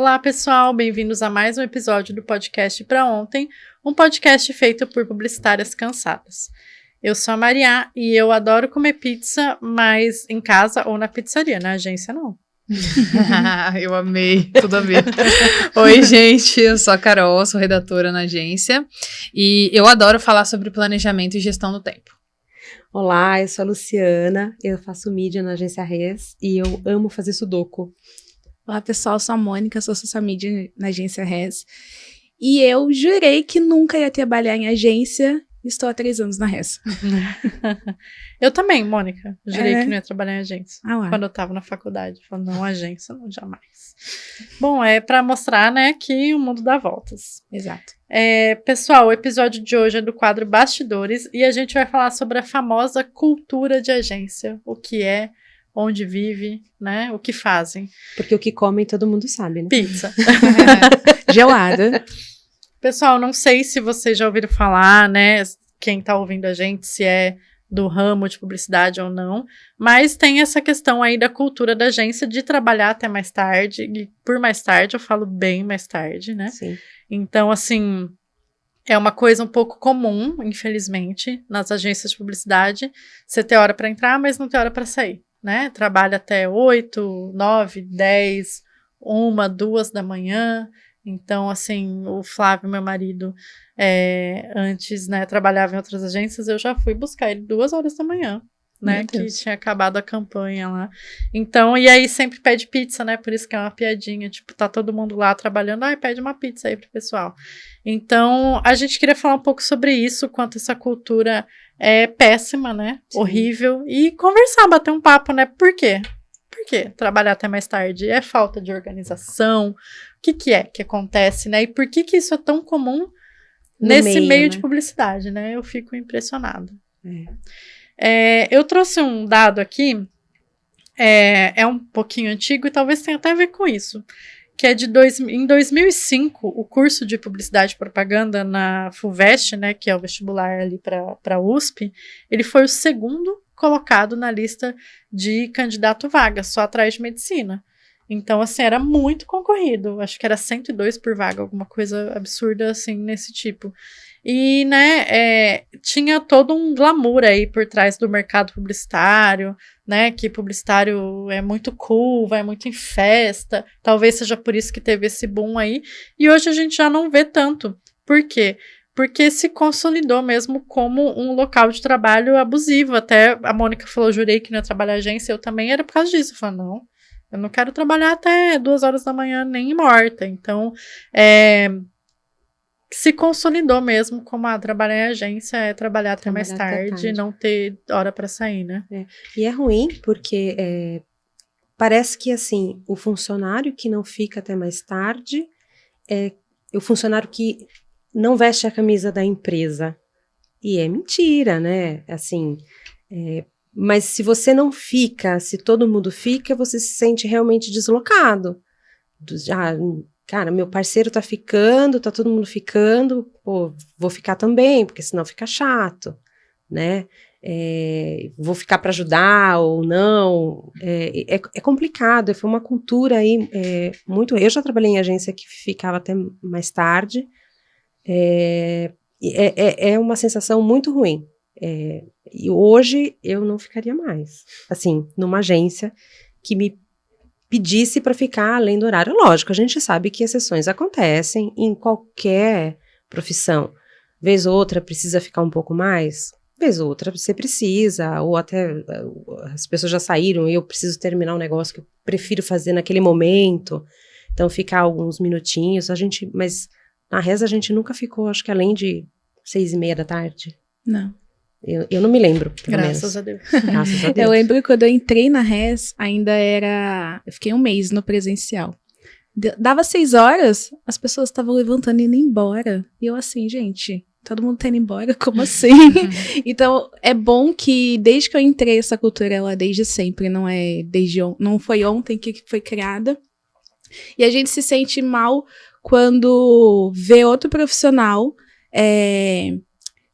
Olá, pessoal, bem-vindos a mais um episódio do podcast Pra Ontem, um podcast feito por publicitárias cansadas. Eu sou a Maria e eu adoro comer pizza, mas em casa ou na pizzaria, na agência não. Eu amei, tudo a ver. Oi, gente, eu sou a Carol, sou redatora na agência e eu adoro falar sobre planejamento e gestão do tempo. Olá, eu sou a Luciana, eu faço mídia na agência Res e eu amo fazer sudoku. Olá, pessoal, eu sou a Mônica, sou social media na agência Res e eu jurei que nunca ia trabalhar em agência. Estou há 3 anos na Res. Eu também, Mônica. Jurei que não ia trabalhar em agência. Ué. Quando eu tava na faculdade. Falei, não, agência, não, jamais. Bom, é pra mostrar, né, que o mundo dá voltas. Exato. Pessoal, o episódio de hoje é do quadro Bastidores e a gente vai falar sobre a famosa cultura de agência. O que é, onde vive, né, o que fazem. Porque o que comem todo mundo sabe, né? Pizza. Gelada. Pessoal, não sei se vocês já ouviram falar, né, quem tá ouvindo a gente, se é do ramo de publicidade ou não, mas tem essa questão aí da cultura da agência de trabalhar até mais tarde, e por mais tarde eu falo bem mais tarde, né? Sim. Então, assim, é uma coisa um pouco comum, infelizmente, nas agências de publicidade, você ter hora para entrar, mas não ter hora para sair, né? Trabalha até 8, 9, 10, 1, 2 da manhã. Então, assim, o Flávio, meu marido, antes, né, trabalhava em outras agências, eu já fui buscar ele 2 horas da manhã, né, que tinha acabado a campanha lá. Então, e aí sempre pede pizza, né, por isso que é uma piadinha, tipo, tá todo mundo lá trabalhando, pede uma pizza aí pro pessoal. Então, a gente queria falar um pouco sobre isso, quanto essa cultura é péssima, né, Sim. horrível, e conversar, bater um papo, né, por quê? Por quê? Trabalhar até mais tarde é falta de organização? O que é que acontece, né? E por que isso é tão comum nesse meio de publicidade, né? Eu fico impressionada. Eu trouxe um dado aqui, é um pouquinho antigo e talvez tenha até a ver com isso, que é em 2005, o curso de Publicidade e Propaganda na FUVEST, né, que é o vestibular ali para a USP, ele foi o segundo colocado na lista de candidato vaga, só atrás de medicina. Então, assim, era muito concorrido. Acho que era 102 por vaga, alguma coisa absurda, assim, nesse tipo. E, né, tinha todo um glamour aí por trás do mercado publicitário, né, que publicitário é muito cool, vai muito em festa. Talvez seja por isso que teve esse boom aí. E hoje a gente já não vê tanto. Por quê? Porque se consolidou mesmo como um local de trabalho abusivo. Até a Mônica falou, jurei que não ia trabalhar em agência, eu também era por causa disso. Eu falei, não, eu não quero trabalhar até 2 horas da manhã nem morta. Então, se consolidou mesmo como trabalhar em agência é trabalhar até mais tarde e não ter hora para sair, né? E é ruim porque parece que, assim, o funcionário que não fica até mais tarde é o funcionário que não veste a camisa da empresa. E é mentira, né? Assim, mas se você não fica, se todo mundo fica, você se sente realmente deslocado. Cara, meu parceiro tá ficando, tá todo mundo ficando, pô, vou ficar também, porque senão fica chato, né? Vou ficar para ajudar ou não. É complicado, foi uma cultura aí muito... Eu já trabalhei em agência que ficava até mais tarde. É uma sensação muito ruim. E hoje eu não ficaria mais, assim, numa agência que me pedisse para ficar além do horário. Lógico, a gente sabe que exceções acontecem em qualquer profissão. Vez ou outra precisa ficar um pouco mais, vez ou outra você precisa, ou até as pessoas já saíram e eu preciso terminar um negócio que eu prefiro fazer naquele momento, então ficar alguns minutinhos, mas na Res a gente nunca ficou, acho que além de 6:30 da tarde. Não. Eu não me lembro. Graças a Deus. Graças a Deus. Eu lembro que quando eu entrei na Res, ainda era... Eu fiquei 1 mês no presencial. Dava 6 horas, as pessoas estavam levantando e indo embora. E eu assim, gente, todo mundo tá indo embora? Como assim? Então, é bom que desde que eu entrei, essa cultura, ela é desde sempre, não foi ontem que foi criada. E a gente se sente mal quando vê outro profissional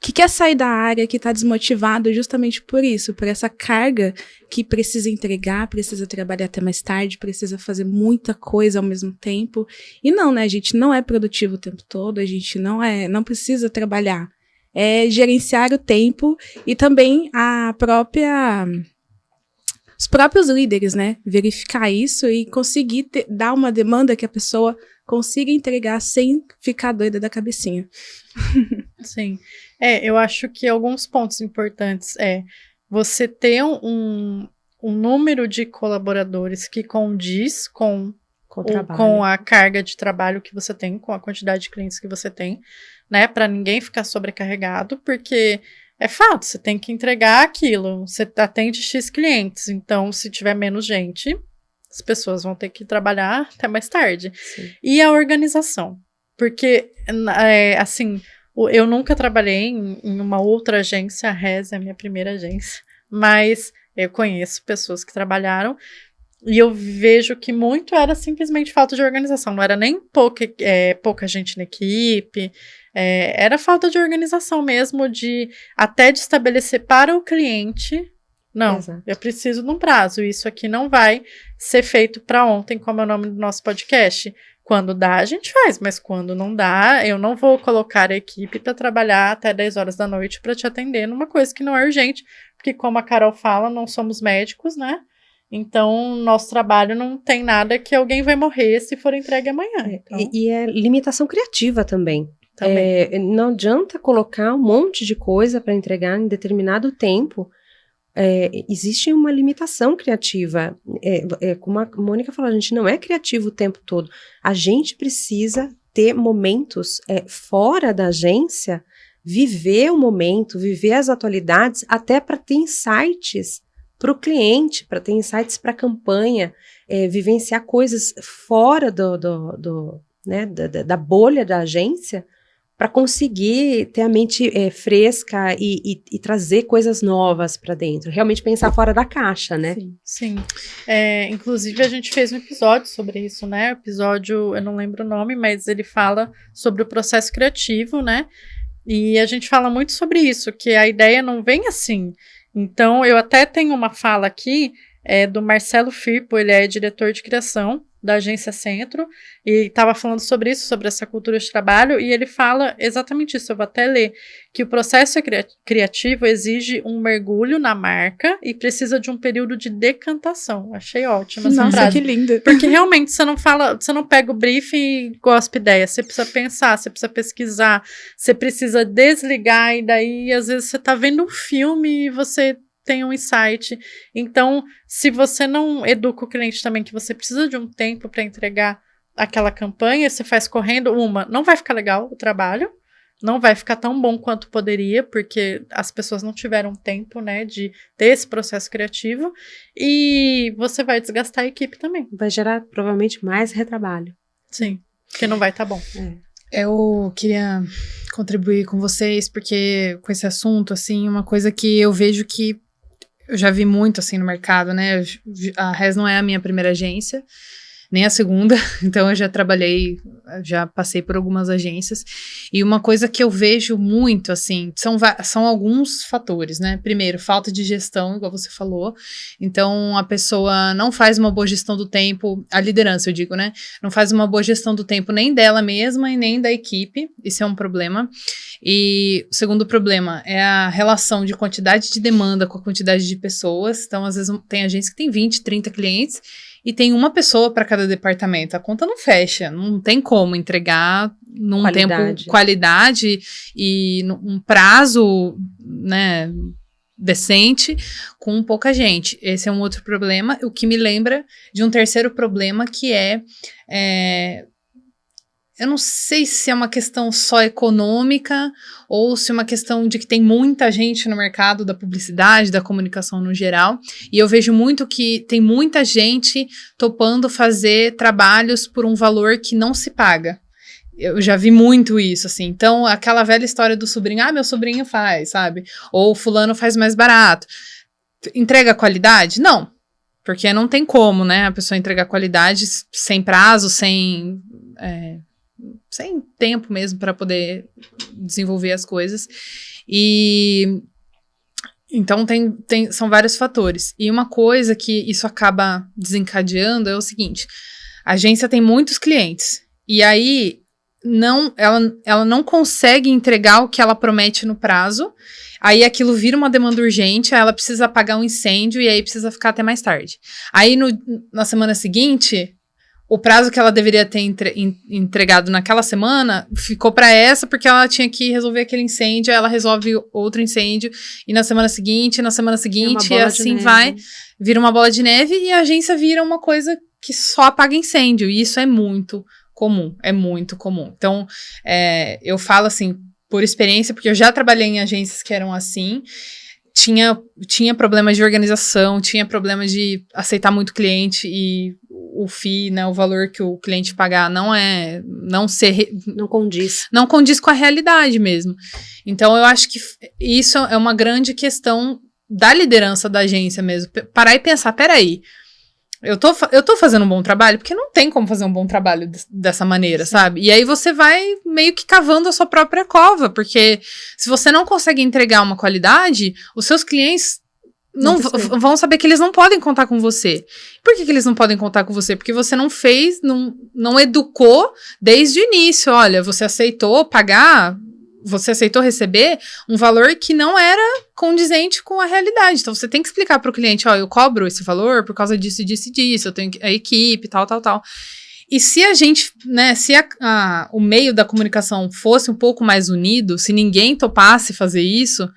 que quer sair da área, que está desmotivado justamente por isso, por essa carga que precisa entregar, precisa trabalhar até mais tarde, precisa fazer muita coisa ao mesmo tempo. E não, né? A gente não é produtivo o tempo todo, a gente não precisa trabalhar. É gerenciar o tempo e também os próprios líderes, né? Verificar isso e conseguir dar uma demanda que a pessoa consiga entregar sem ficar doida da cabecinha. Sim. Eu acho que alguns pontos importantes você ter um número de colaboradores que condiz com a carga de trabalho que você tem, com a quantidade de clientes que você tem, né? Para ninguém ficar sobrecarregado, porque é fato, você tem que entregar aquilo, você atende X clientes, então se tiver menos gente, as pessoas vão ter que trabalhar até mais tarde. Sim. E a organização, porque, assim, eu nunca trabalhei em uma outra agência, a Rez é a minha primeira agência, mas eu conheço pessoas que trabalharam e eu vejo que muito era simplesmente falta de organização, não era nem pouca gente na equipe, era falta de organização mesmo, até de estabelecer para o cliente, não, Exato. eu preciso de um prazo, isso aqui não vai ser feito para ontem, como é o nome do nosso podcast. Quando dá, a gente faz, mas quando não dá, eu não vou colocar a equipe para trabalhar até 10 horas da noite para te atender numa coisa que não é urgente, porque como a Carol fala, não somos médicos, né? Então, nosso trabalho não tem nada que alguém vai morrer se for entregue amanhã. Então, E é limitação criativa também. também. Não adianta colocar um monte de coisa para entregar em determinado tempo. Existe uma limitação criativa. Como a Mônica falou, a gente não é criativo o tempo todo. A gente precisa ter momentos fora da agência, viver o momento, viver as atualidades, até para ter insights para o cliente, para ter insights para a campanha, vivenciar coisas fora da bolha da agência, para conseguir ter a mente fresca e trazer coisas novas para dentro. Realmente pensar fora da caixa, né? Sim. Inclusive, a gente fez um episódio sobre isso, né? O episódio, eu não lembro o nome, mas ele fala sobre o processo criativo, né? E a gente fala muito sobre isso, que a ideia não vem assim. Então, eu até tenho uma fala aqui do Marcelo Firpo, ele é diretor de criação da Agência Centro, e estava falando sobre isso, sobre essa cultura de trabalho, e ele fala exatamente isso, eu vou até ler, que o processo criativo exige um mergulho na marca e precisa de um período de decantação. Achei ótima essa Nossa, frase. que linda. Porque realmente você não pega o briefing e gospe ideia, você precisa pensar, você precisa pesquisar, você precisa desligar, e daí às vezes você tá vendo um filme e você tem um insight. Então, se você não educa o cliente também que você precisa de um tempo para entregar aquela campanha, você faz correndo, não vai ficar legal o trabalho, não vai ficar tão bom quanto poderia, porque as pessoas não tiveram tempo, né, de ter esse processo criativo, e você vai desgastar a equipe também. Vai gerar provavelmente mais retrabalho. Sim, porque não vai estar bom. Eu queria contribuir com vocês, porque com esse assunto, assim, uma coisa que eu vejo que eu já vi muito, assim, no mercado, né? A Rez não é a minha primeira agência, nem a segunda, então eu já passei por algumas agências, e uma coisa que eu vejo muito, assim, são alguns fatores, né? Primeiro, falta de gestão, igual você falou, então a pessoa não faz uma boa gestão do tempo, a liderança, eu digo, né? Não faz uma boa gestão do tempo nem dela mesma e nem da equipe, isso é um problema. E o segundo problema é a relação de quantidade de demanda com a quantidade de pessoas, então às vezes tem agência que tem 20, 30 clientes, e tem uma pessoa para cada departamento. A conta não fecha, não tem como entregar num tempo, qualidade e num prazo, né, decente com pouca gente. Esse é um outro problema, o que me lembra de um terceiro problema que eu não sei se é uma questão só econômica ou se é uma questão de que tem muita gente no mercado da publicidade, da comunicação no geral. E eu vejo muito que tem muita gente topando fazer trabalhos por um valor que não se paga. Eu já vi muito isso, assim. Então, aquela velha história do sobrinho, meu sobrinho faz, sabe? Ou fulano faz mais barato. Entrega qualidade? Não. Porque não tem como, né? A pessoa entregar qualidade sem prazo, sem tempo mesmo para poder desenvolver as coisas. E então são vários fatores. E uma coisa que isso acaba desencadeando é o seguinte: a agência tem muitos clientes. E aí ela não consegue entregar o que ela promete no prazo. Aí aquilo vira uma demanda urgente, aí ela precisa apagar um incêndio e aí precisa ficar até mais tarde. Aí na semana seguinte, o prazo que ela deveria ter entregado naquela semana ficou para essa, porque ela tinha que resolver aquele incêndio, aí ela resolve outro incêndio, e na semana seguinte, e assim vai, vira uma bola de neve, e a agência vira uma coisa que só apaga incêndio, e isso é muito comum. Então, eu falo assim, por experiência, porque eu já trabalhei em agências que eram assim, tinha problemas de organização, tinha problemas de aceitar muito cliente e o FII, né, o valor que o cliente pagar não condiz com a realidade mesmo. Então eu acho que isso é uma grande questão da liderança da agência mesmo, parar e pensar, peraí, eu tô fazendo um bom trabalho? Porque não tem como fazer um bom trabalho dessa maneira, sabe? E aí você vai meio que cavando a sua própria cova, porque se você não consegue entregar uma qualidade, os seus clientes vão saber que eles não podem contar com você. Por que eles não podem contar com você? Porque você não fez, não educou desde o início. Olha, você aceitou pagar, você aceitou receber um valor que não era condizente com a realidade. Então, você tem que explicar para o cliente, ó, eu cobro esse valor por causa disso, disso e disso, eu tenho a equipe, tal. E se a gente, né, se o meio da comunicação fosse um pouco mais unido, se ninguém topasse fazer isso,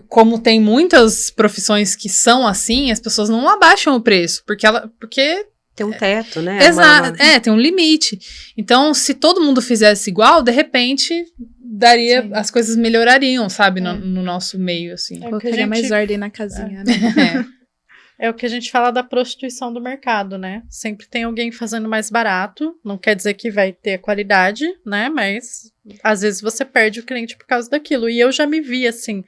como tem muitas profissões que são assim, as pessoas não abaixam o preço, porque tem um teto, né? Exato, tem um limite. Então, se todo mundo fizesse igual, de repente, as coisas melhorariam, sabe, no nosso meio, assim. Colocaria mais ordem na casinha, né? É o que a gente fala da prostituição do mercado, né? Sempre tem alguém fazendo mais barato, não quer dizer que vai ter qualidade, né? Mas, às vezes, você perde o cliente por causa daquilo. E eu já me vi, assim,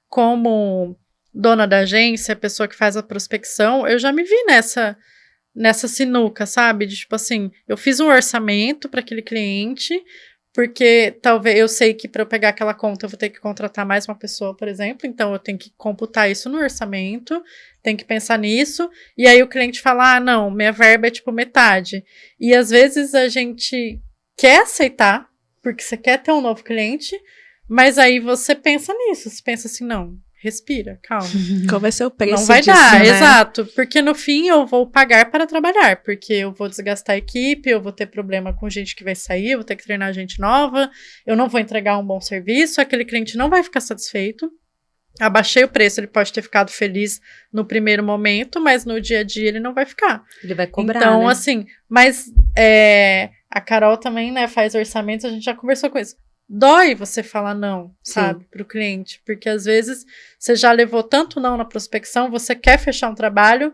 como dona da agência, a pessoa que faz a prospecção, eu já me vi nessa sinuca, sabe? De tipo assim, eu fiz um orçamento para aquele cliente, porque talvez eu sei que para eu pegar aquela conta eu vou ter que contratar mais uma pessoa, por exemplo, então eu tenho que computar isso no orçamento, tenho que pensar nisso, e aí o cliente fala, não, minha verba é tipo metade. E às vezes a gente quer aceitar, porque você quer ter um novo cliente, mas aí você pensa nisso, você pensa assim, não, respira, calma. Qual vai ser o preço Não vai disso, dar, né? exato. Porque no fim eu vou pagar para trabalhar. Porque eu vou desgastar a equipe, eu vou ter problema com gente que vai sair, eu vou ter que treinar gente nova, eu não vou entregar um bom serviço, aquele cliente não vai ficar satisfeito. Abaixei o preço, ele pode ter ficado feliz no primeiro momento, mas no dia a dia ele não vai ficar. Ele vai cobrar, então, né? assim, mas a Carol também, né, faz orçamentos, a gente já conversou com isso. Dói você falar não, sabe, pro cliente, porque às vezes você já levou tanto não na prospecção, você quer fechar um trabalho,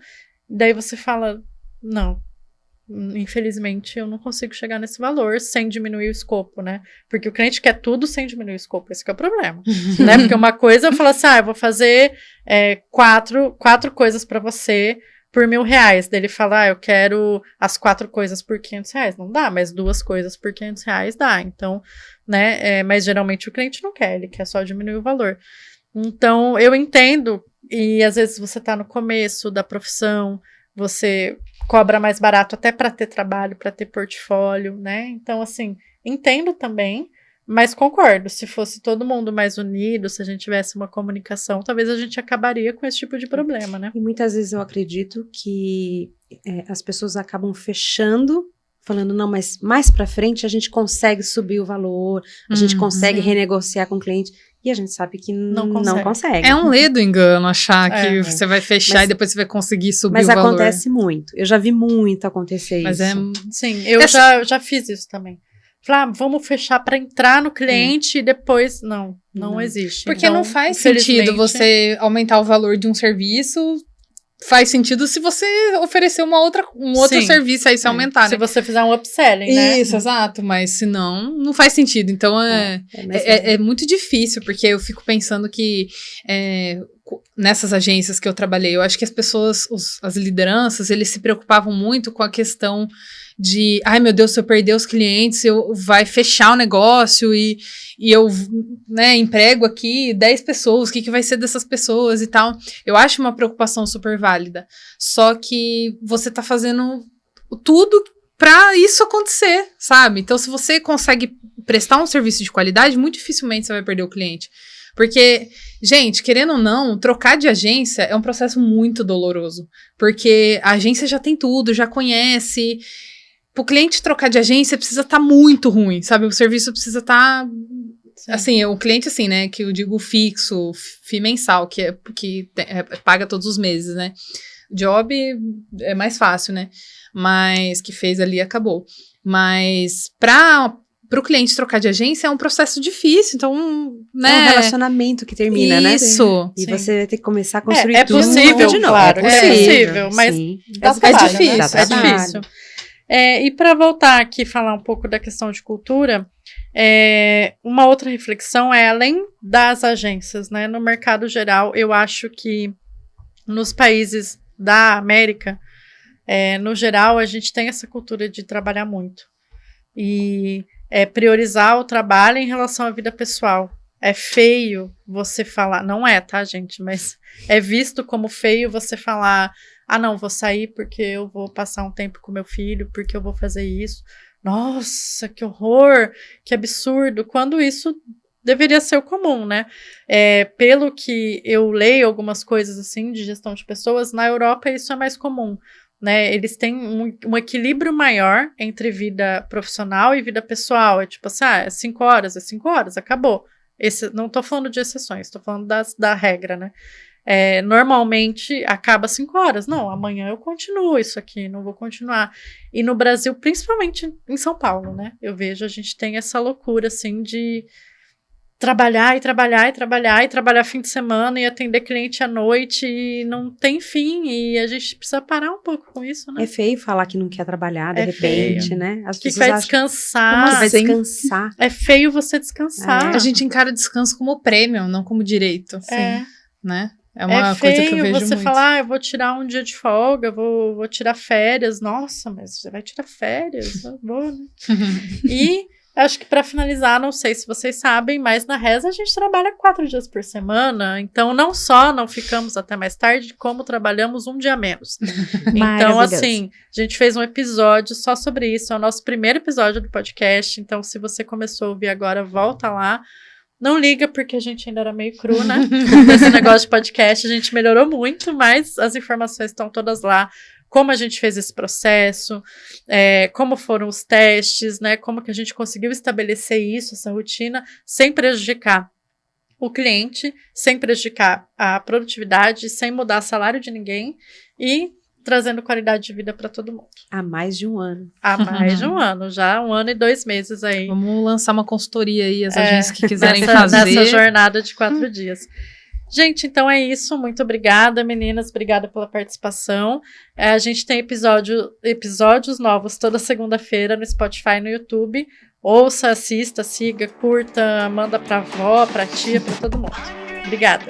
daí você fala, não, infelizmente eu não consigo chegar nesse valor sem diminuir o escopo, né, porque o cliente quer tudo sem diminuir o escopo, esse que é o problema, né, porque uma coisa eu falo assim, eu vou fazer 4 coisas pra você por R$1.000, daí ele fala, eu quero as 4 coisas por R$500, não dá, mas 2 coisas por R$500 dá, então, né, mas geralmente o cliente não quer, ele quer só diminuir o valor. Então, eu entendo, e às vezes você tá no começo da profissão, você cobra mais barato até para ter trabalho, para ter portfólio, né, então, assim, entendo também, mas concordo, se fosse todo mundo mais unido, se a gente tivesse uma comunicação, talvez a gente acabaria com esse tipo de problema, né? E muitas vezes eu acredito que as pessoas acabam fechando, falando, não, mas mais pra frente a gente consegue subir o valor, a gente consegue renegociar com o cliente, e a gente sabe que não consegue. É um ledo engano achar que você vai fechar e depois você vai conseguir subir o valor. Mas acontece muito, eu já vi muito acontecer isso. Sim, eu já fiz isso também. Falar, vamos fechar para entrar no cliente e depois... Não existe. Porque então, não faz sentido você aumentar o valor de um serviço. Faz sentido se você oferecer um outro serviço aí, se aumentar, né? Se você fizer um upselling, né? Isso, exato. Mas se não faz sentido. Então, é muito difícil, porque eu fico pensando que nessas agências que eu trabalhei, eu acho que as pessoas, as lideranças, eles se preocupavam muito com a questão de, ai meu Deus, se eu perder os clientes, vai fechar o negócio e eu, né, emprego aqui 10 pessoas, o que vai ser dessas pessoas e tal. Eu acho uma preocupação super válida, só que você tá fazendo tudo pra isso acontecer, sabe? Então, se você consegue prestar um serviço de qualidade, muito dificilmente você vai perder o cliente. Porque, gente, querendo ou não, trocar de agência é um processo muito doloroso. Porque a agência já tem tudo, já conhece. Pro cliente trocar de agência precisa estar muito ruim, sabe? O serviço precisa estar... Assim, o cliente, assim, né? Que eu digo fixo, FII mensal, que paga todos os meses, né? Job é mais fácil, né? Mas que fez ali e acabou. Mas pro cliente trocar de agência é um processo difícil, então, né? É um relacionamento que termina, né? Isso. E você vai ter que começar a construir É tudo possível, de novo. claro, é possível, mas sim. dá É trabalho, difícil, né? dá É trabalho. difícil. E para voltar aqui e falar um pouco da questão de cultura, uma outra reflexão é, além das agências, né? No mercado geral, eu acho que nos países da América, no geral, a gente tem essa cultura de trabalhar muito. E priorizar o trabalho em relação à vida pessoal. É feio você falar, não é, tá, gente? Mas é visto como feio você falar, não, vou sair porque eu vou passar um tempo com meu filho, porque eu vou fazer isso. Nossa, que horror, que absurdo. Quando isso deveria ser o comum, né? Pelo que eu leio algumas coisas assim de gestão de pessoas, na Europa isso é mais comum. Né, eles têm um equilíbrio maior entre vida profissional e vida pessoal. É tipo assim, é 5 horas, 5 horas, acabou. Não tô falando de exceções, tô falando da regra, né? Normalmente acaba 5 horas. Não, amanhã eu continuo isso aqui, não vou continuar. E no Brasil, principalmente em São Paulo, né? Eu vejo, a gente tem essa loucura, assim, de trabalhar fim de semana e atender cliente à noite e não tem fim, e a gente precisa parar um pouco com isso, né? É feio falar que não quer trabalhar de repente, feio, né? As que pessoas vai acham, descansar. como vai assim? descansar? É feio você descansar. A gente encara descanso como prêmio, não como direito. Né? É uma coisa que eu vejo você muito. falar, eu vou tirar um dia de folga, vou tirar férias. Nossa, mas você vai tirar férias? Eu vou, né? E acho que para finalizar, não sei se vocês sabem, mas na Reza a gente trabalha 4 dias por semana, então não só não ficamos até mais tarde, como trabalhamos um dia a menos. Então, assim, a gente fez um episódio só sobre isso, é o nosso primeiro episódio do podcast, então se você começou a ouvir agora, volta lá. Não liga, porque a gente ainda era meio cru, né? Esse negócio de podcast, a gente melhorou muito, mas as informações estão todas lá. Como a gente fez esse processo, como foram os testes, né? Como que a gente conseguiu estabelecer isso, essa rotina, sem prejudicar o cliente, sem prejudicar a produtividade, sem mudar o salário de ninguém e trazendo qualidade de vida para todo mundo. Há mais de um ano. Há mais de um ano, já 1 ano e 2 meses aí. Vamos lançar uma consultoria aí, as agências que quiserem fazer. Nessa jornada de 4 dias. Gente, então é isso. Muito obrigada, meninas. Obrigada pela participação. A gente tem episódios novos toda segunda-feira no Spotify e no YouTube. Ouça, assista, siga, curta, manda pra avó, pra tia, pra todo mundo. Obrigada.